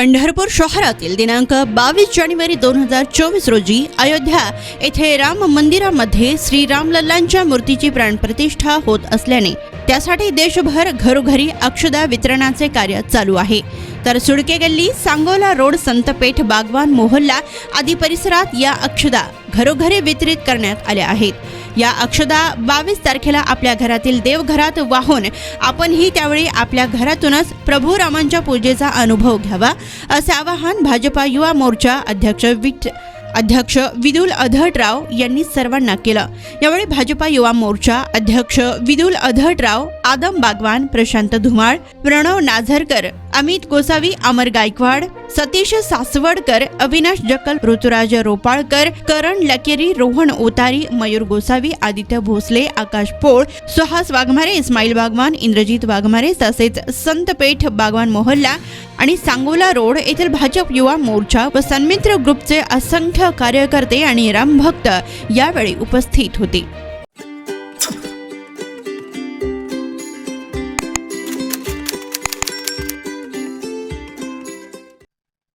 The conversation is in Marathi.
पंढरपूर शहरातील दिनांक 22 जानेवारी 2024 रोजी अयोध्या येथे राम मंदिरामध्ये श्री रामलल्लांच्या मूर्तीची प्राणप्रतिष्ठा होत असल्याने त्यासाठी देशभर घरोघरी अक्षदा वितरणाचे कार्य चालू आहे। तर सुडके गल्ली, सांगोला रोड, संतपेठ, बागवान मोहल्ला आदी परिसरात या अक्षदा घरोघरी वितरित करण्यात आल्या आहेत। या अक्षदा 22 तारखेला आपल्या घरातील देवघरात वाहून आपणही त्यावेळी आपल्या घरातूनच प्रभू रामांच्या पूजेचा अनुभव घ्यावा असे आवाहन भाजपा युवा मोर्चा अध्यक्ष विदुल अधटराव यांनी सर्वांना केलं। यावेळी भाजपा युवा मोर्चा अध्यक्ष विदुल अधटराव, आदम बागवान, प्रशांत धुमाळ, प्रणव नाझरकर, अमित गोसावी, अमर गायकवाड, सतीश सासवडकर, अविनाश जक्कल, ऋतुराज रोपाळकर, करण लकेरी, रोहन ओतारी, मयूर गोसावी, आदित्य भोसले, आकाश पोळ, सुहास वाघमारे, इस्माईल बागवान, इंद्रजित वाघमारे तसेच संतपेठ, बागवान मोहल्ला आणि सांगोला रोड येथील भाजप युवा मोर्चा व सन्मित्र ग्रुपचे असंख्य कार्यकर्ते आणि रामभक्त यावेळी उपस्थित होते।